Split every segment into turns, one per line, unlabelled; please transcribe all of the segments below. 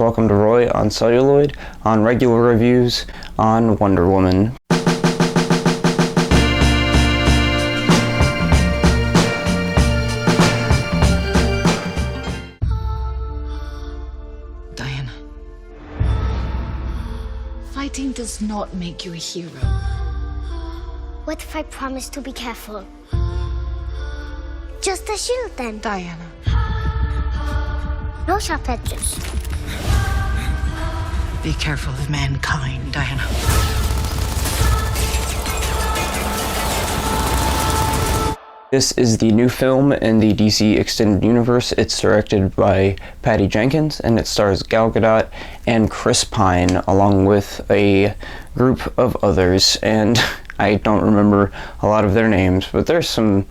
Welcome to Roy on Celluloid on regular reviews on Wonder Woman.
Diana. Fighting does not make you a hero.
What if I promise to be careful? Just a shield then.
Diana.
No sharp edges.
Be careful of mankind, Diana.
This is the new film in the DC Extended Universe. It's directed by Patty Jenkins, and it stars Gal Gadot and Chris Pine, along with a group of others. And I don't remember a lot of their names, but there's some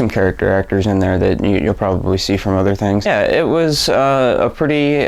character actors in there that you'll probably see from other things. Yeah, it was a pretty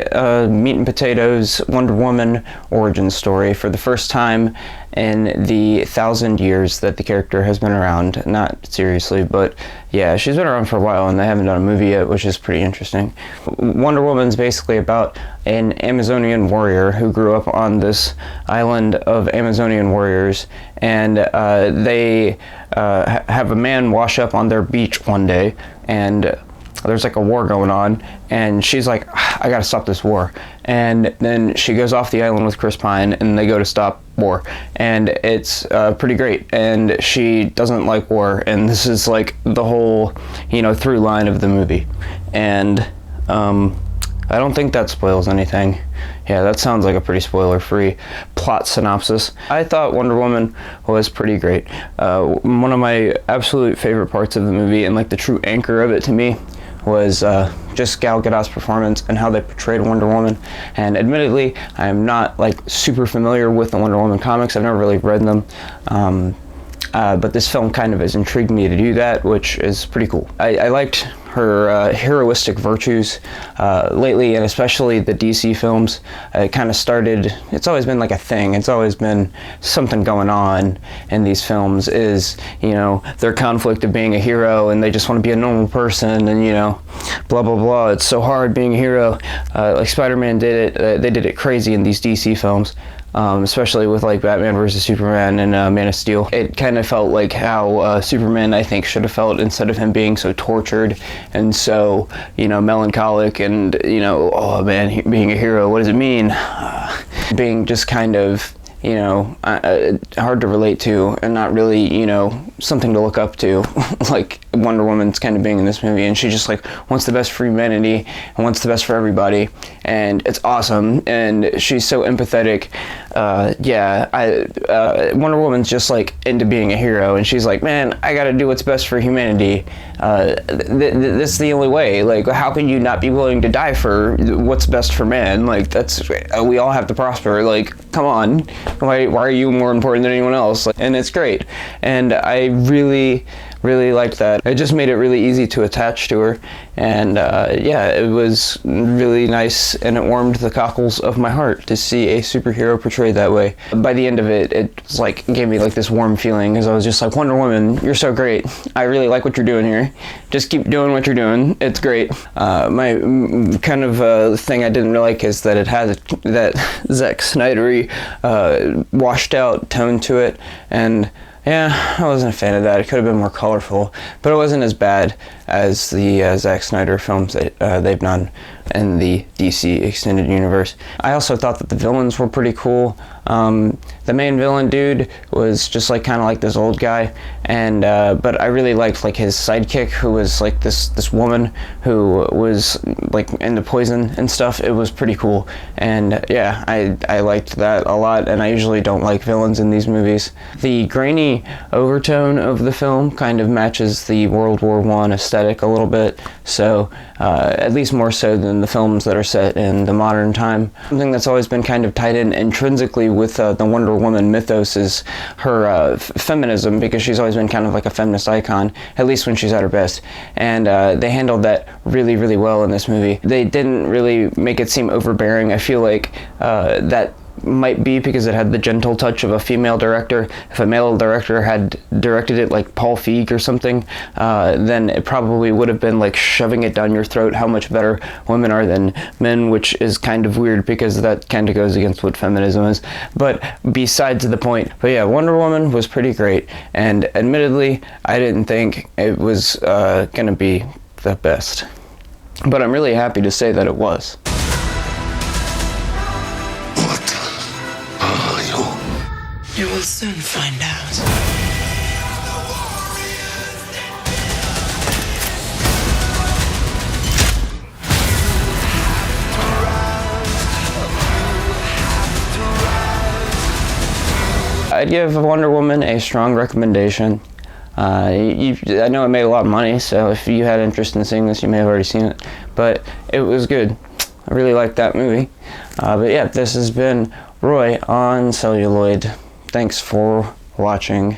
meat and potatoes Wonder Woman origin story for the first time in the 1,000 years that the character has been around. Not seriously, but yeah, she's been around for a while and they haven't done a movie yet, which is pretty interesting. Wonder Woman's basically about an Amazonian warrior who grew up on this island of Amazonian warriors, and they have a man wash up on their beach one day, and there's like a war going on, and she's like, I gotta stop this war. And then she goes off the island with Chris Pine, and they go to stop war, and it's pretty great. And she doesn't like war, and this is like the whole, through line of the movie. And I don't think that spoils anything. Yeah, that sounds like a pretty spoiler-free plot synopsis. I thought Wonder Woman was pretty great. One of my absolute favorite parts of the movie, and like the true anchor of it to me, was just Gal Gadot's performance and how they portrayed Wonder Woman. And admittedly, I'm not like super familiar with the Wonder Woman comics. I've never really read them. But this film kind of has intrigued me to do that, which is pretty cool. I liked her heroistic virtues lately, and especially the DC films. It kind of started, it's always been like a thing, it's always been something going on in these films, is, their conflict of being a hero and they just want to be a normal person, and, blah, blah, blah. It's so hard being a hero. Like Spider-Man did it, they did it crazy in these DC films. Especially with like Batman vs. Superman and Man of Steel. It kind of felt like how Superman, I think, should have felt, instead of him being so tortured and so, melancholic and, oh man, being a hero, what does it mean? Being just kind of, hard to relate to, and not really, something to look up to, like Wonder Woman's kind of being in this movie, and she just like wants the best for humanity and wants the best for everybody, and it's awesome, and she's so empathetic. Wonder Woman's just like into being a hero, and she's like, man, I gotta do what's best for humanity. This is the only way. Like, how can you not be willing to die for what's best for man? Like, we all have to prosper. Like, come on. Why are you more important than anyone else? And it's great. And I really liked that. It just made it really easy to attach to her. And it was really nice, and it warmed the cockles of my heart to see a superhero portrayed that way. By the end of it, it was like, gave me like this warm feeling, because I was just like, Wonder Woman, you're so great. I really like what you're doing here. Just keep doing what you're doing. It's great. My kind of thing I didn't like is that it has that Zack Snyder-y washed out tone to it, and yeah, I wasn't a fan of that. It could have been more colorful, but it wasn't as bad as the Zack Snyder films that they've done in the DC Extended Universe. I also thought that the villains were pretty cool. The main villain dude was just like kind of like this old guy, and but I really liked like his sidekick, who was like this woman who was like into poison and stuff. It was pretty cool, and yeah, I liked that a lot, and I usually don't like villains in these movies. The grainy overtone of the film kind of matches the World War I aesthetic a little bit, so at least more so than the films that are set in the modern time. Something that's always been kind of tied in intrinsically with the Wonder Woman mythos is her feminism, because she's always been kind of like a feminist icon, at least when she's at her best, and they handled that really well in this movie. They didn't really make it seem overbearing. I feel like that might be because it had the gentle touch of a female director. If a male director had directed it like Paul Feig or something, then it probably would have been like shoving it down your throat how much better women are than men, which is kind of weird because that kind of goes against what feminism is. But besides the point, but yeah, Wonder Woman was pretty great, and admittedly, I didn't think it was gonna be the best. But I'm really happy to say that it was.
You will soon find out.
I'd give Wonder Woman a strong recommendation. I know it made a lot of money, so if you had interest in seeing this, you may have already seen it. But it was good. I really liked that movie. But yeah, this has been Roy on Celluloid. Thanks for watching.